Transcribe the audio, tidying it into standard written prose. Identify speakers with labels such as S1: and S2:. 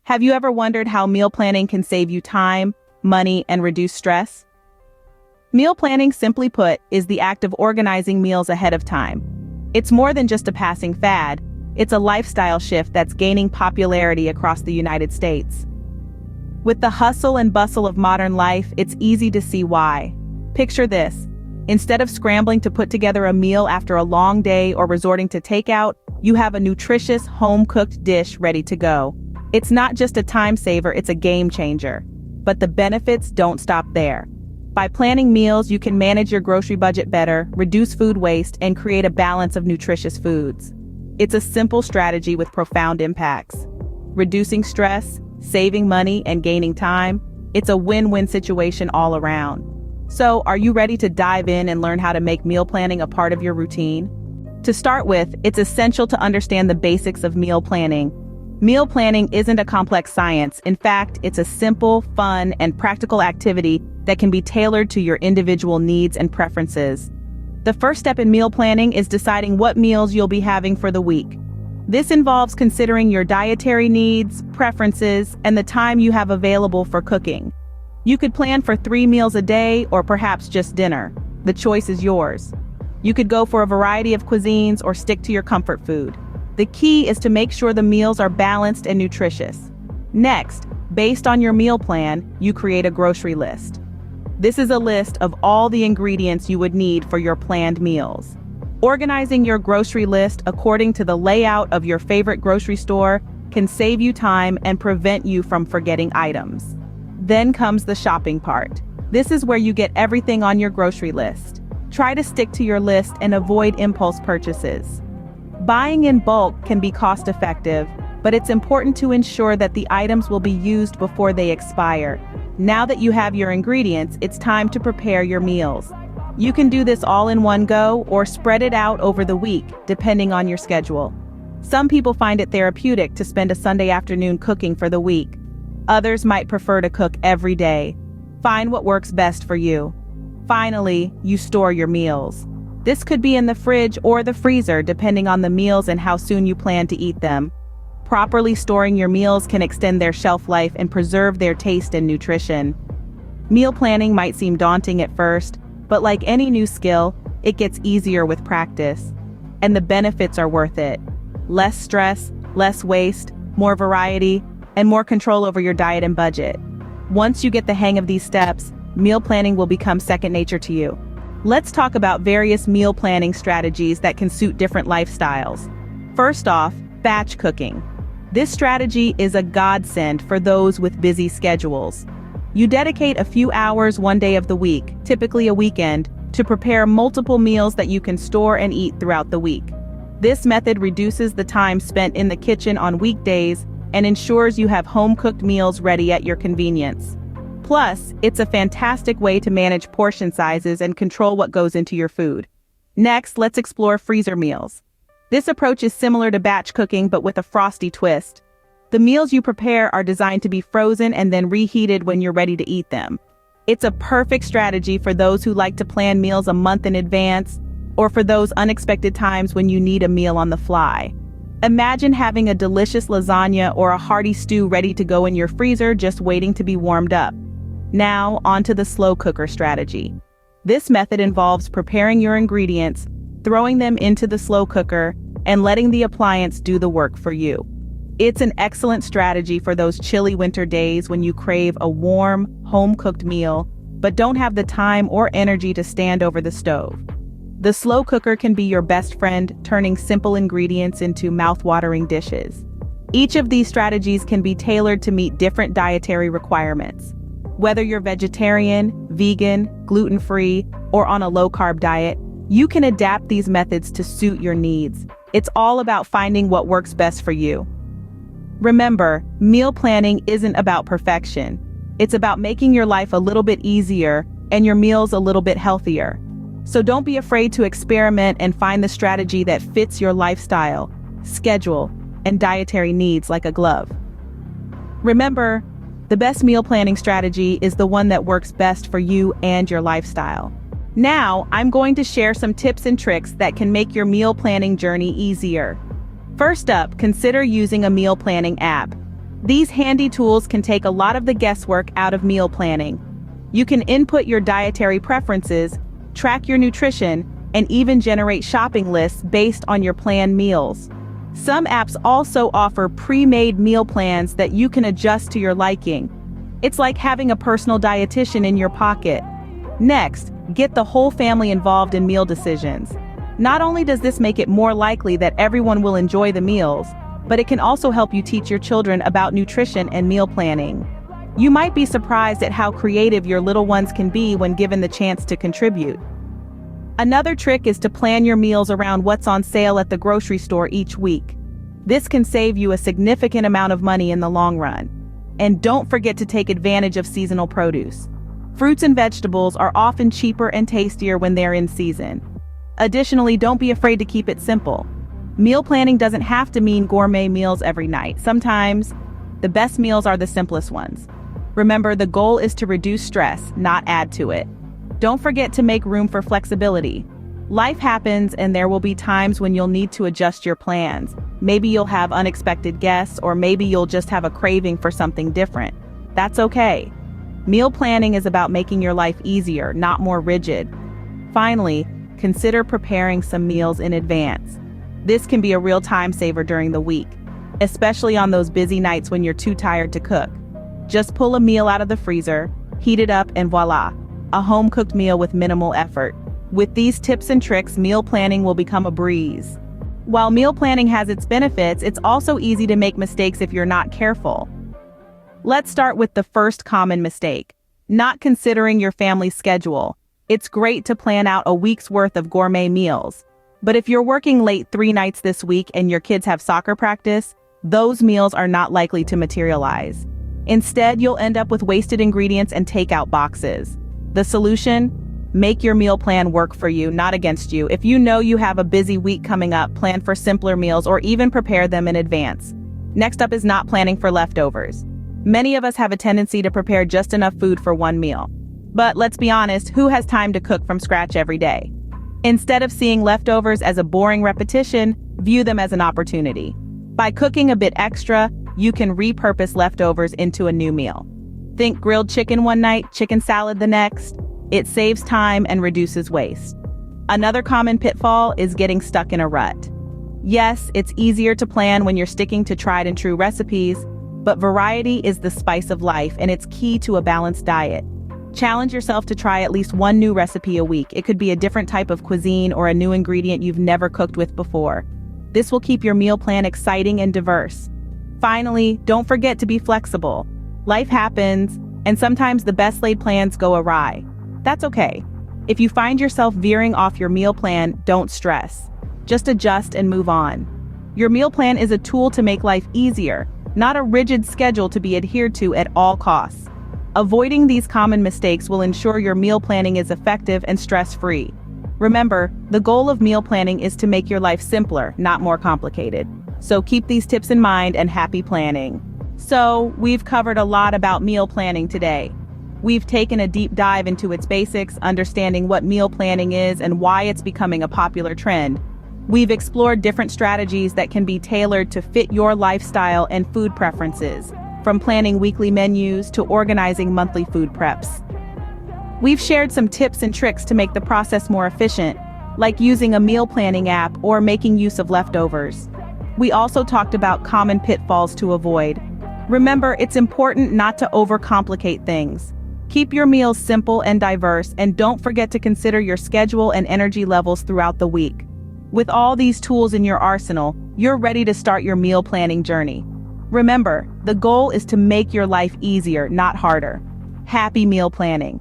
S1: Have you ever wondered how meal planning can save you time, money, and reduce stress? Meal planning, simply put, is the act of organizing meals ahead of time. It's more than just a passing fad, it's a lifestyle shift that's gaining popularity across the United States. With the hustle and bustle of modern life, it's easy to see why. Picture this. Instead of scrambling to put together a meal after a long day or resorting to takeout, you have a nutritious, home-cooked dish ready to go. It's not just a time saver, it's a game changer. But the benefits don't stop there. By planning meals, you can manage your grocery budget better, reduce food waste, and create a balance of nutritious foods. It's a simple strategy with profound impacts. Reducing stress, saving money, and gaining time, it's a win-win situation all around. So, are you ready to dive in and learn how to make meal planning a part of your routine? To start with, it's essential to understand the basics of meal planning. Meal planning isn't a complex science. In fact, it's a simple, fun, and practical activity that can be tailored to your individual needs and preferences. The first step in meal planning is deciding what meals you'll be having for the week. This involves considering your dietary needs, preferences, and the time you have available for cooking. You could plan for 3 meals a day or perhaps just dinner. The choice is yours. You could go for a variety of cuisines or stick to your comfort food. The key is to make sure the meals are balanced and nutritious. Next, based on your meal plan, you create a grocery list. This is a list of all the ingredients you would need for your planned meals. Organizing your grocery list according to the layout of your favorite grocery store can save you time and prevent you from forgetting items. Then comes the shopping part. This is where you get everything on your grocery list. Try to stick to your list and avoid impulse purchases. Buying in bulk can be cost-effective, but it's important to ensure that the items will be used before they expire. Now that you have your ingredients, it's time to prepare your meals. You can do this all in one go or spread it out over the week, depending on your schedule. Some people find it therapeutic to spend a Sunday afternoon cooking for the week. Others might prefer to cook every day. Find what works best for you. Finally, you store your meals. This could be in the fridge or the freezer, depending on the meals and how soon you plan to eat them. Properly storing your meals can extend their shelf life and preserve their taste and nutrition. Meal planning might seem daunting at first, but like any new skill, it gets easier with practice. And the benefits are worth it. Less stress, less waste, more variety, and more control over your diet and budget. Once you get the hang of these steps, meal planning will become second nature to you. Let's talk about various meal planning strategies that can suit different lifestyles. First off, batch cooking. This strategy is a godsend for those with busy schedules. You dedicate a few hours one day of the week, typically a weekend, to prepare multiple meals that you can store and eat throughout the week. This method reduces the time spent in the kitchen on weekdays and ensures you have home-cooked meals ready at your convenience. Plus, it's a fantastic way to manage portion sizes and control what goes into your food. Next, let's explore freezer meals. This approach is similar to batch cooking but with a frosty twist. The meals you prepare are designed to be frozen and then reheated when you're ready to eat them. It's a perfect strategy for those who like to plan meals a month in advance, or for those unexpected times when you need a meal on the fly. Imagine having a delicious lasagna or a hearty stew ready to go in your freezer, just waiting to be warmed up. Now, onto the slow cooker strategy. This method involves preparing your ingredients, throwing them into the slow cooker, and letting the appliance do the work for you. It's an excellent strategy for those chilly winter days when you crave a warm, home-cooked meal, but don't have the time or energy to stand over the stove. The slow cooker can be your best friend, turning simple ingredients into mouth-watering dishes. Each of these strategies can be tailored to meet different dietary requirements. Whether you're vegetarian, vegan, gluten-free, or on a low-carb diet, you can adapt these methods to suit your needs. It's all about finding what works best for you. Remember, meal planning isn't about perfection. It's about making your life a little bit easier and your meals a little bit healthier. So don't be afraid to experiment and find the strategy that fits your lifestyle, schedule, and dietary needs like a glove. Remember, the best meal planning strategy is the one that works best for you and your lifestyle. Now, I'm going to share some tips and tricks that can make your meal planning journey easier. First up, consider using a meal planning app. These handy tools can take a lot of the guesswork out of meal planning. You can input your dietary preferences, track your nutrition, and even generate shopping lists based on your planned meals. Some apps also offer pre-made meal plans that you can adjust to your liking. It's like having a personal dietitian in your pocket. Next, get the whole family involved in meal decisions. Not only does this make it more likely that everyone will enjoy the meals, but it can also help you teach your children about nutrition and meal planning. You might be surprised at how creative your little ones can be when given the chance to contribute. Another trick is to plan your meals around what's on sale at the grocery store each week. This can save you a significant amount of money in the long run. And don't forget to take advantage of seasonal produce. Fruits and vegetables are often cheaper and tastier when they're in season. Additionally, don't be afraid to keep it simple. Meal planning doesn't have to mean gourmet meals every night. Sometimes, the best meals are the simplest ones. Remember, the goal is to reduce stress, not add to it. Don't forget to make room for flexibility. Life happens and there will be times when you'll need to adjust your plans. Maybe you'll have unexpected guests, or maybe you'll just have a craving for something different. That's okay. Meal planning is about making your life easier, not more rigid. Finally, consider preparing some meals in advance. This can be a real time saver during the week, especially on those busy nights when you're too tired to cook. Just pull a meal out of the freezer, heat it up, and voila, a home-cooked meal with minimal effort. With these tips and tricks, meal planning will become a breeze. While meal planning has its benefits, it's also easy to make mistakes if you're not careful. Let's start with the first common mistake: not considering your family's schedule. It's great to plan out a week's worth of gourmet meals, but if you're working late 3 nights this week and your kids have soccer practice, those meals are not likely to materialize. Instead, you'll end up with wasted ingredients and takeout boxes. The solution? Make your meal plan work for you, not against you. If you know you have a busy week coming up, plan for simpler meals or even prepare them in advance. Next up is not planning for leftovers. Many of us have a tendency to prepare just enough food for one meal. But let's be honest, who has time to cook from scratch every day? Instead of seeing leftovers as a boring repetition, view them as an opportunity. By cooking a bit extra, you can repurpose leftovers into a new meal. Think grilled chicken one night, chicken salad the next. It saves time and reduces waste. Another common pitfall is getting stuck in a rut. Yes, it's easier to plan when you're sticking to tried and true recipes, but variety is the spice of life and it's key to a balanced diet. Challenge yourself to try at least one new recipe a week. It could be a different type of cuisine or a new ingredient you've never cooked with before. This will keep your meal plan exciting and diverse. Finally, don't forget to be flexible. Life happens, and sometimes the best laid plans go awry. That's okay. If you find yourself veering off your meal plan, don't stress. Just adjust and move on. Your meal plan is a tool to make life easier, not a rigid schedule to be adhered to at all costs. Avoiding these common mistakes will ensure your meal planning is effective and stress-free. Remember, the goal of meal planning is to make your life simpler, not more complicated. So keep these tips in mind and happy planning. So, we've covered a lot about meal planning today. We've taken a deep dive into its basics, understanding what meal planning is and why it's becoming a popular trend. We've explored different strategies that can be tailored to fit your lifestyle and food preferences, from planning weekly menus to organizing monthly food preps. We've shared some tips and tricks to make the process more efficient, like using a meal planning app or making use of leftovers. We also talked about common pitfalls to avoid. Remember, it's important not to overcomplicate things. Keep your meals simple and diverse, and don't forget to consider your schedule and energy levels throughout the week. With all these tools in your arsenal, you're ready to start your meal planning journey. Remember, the goal is to make your life easier, not harder. Happy meal planning!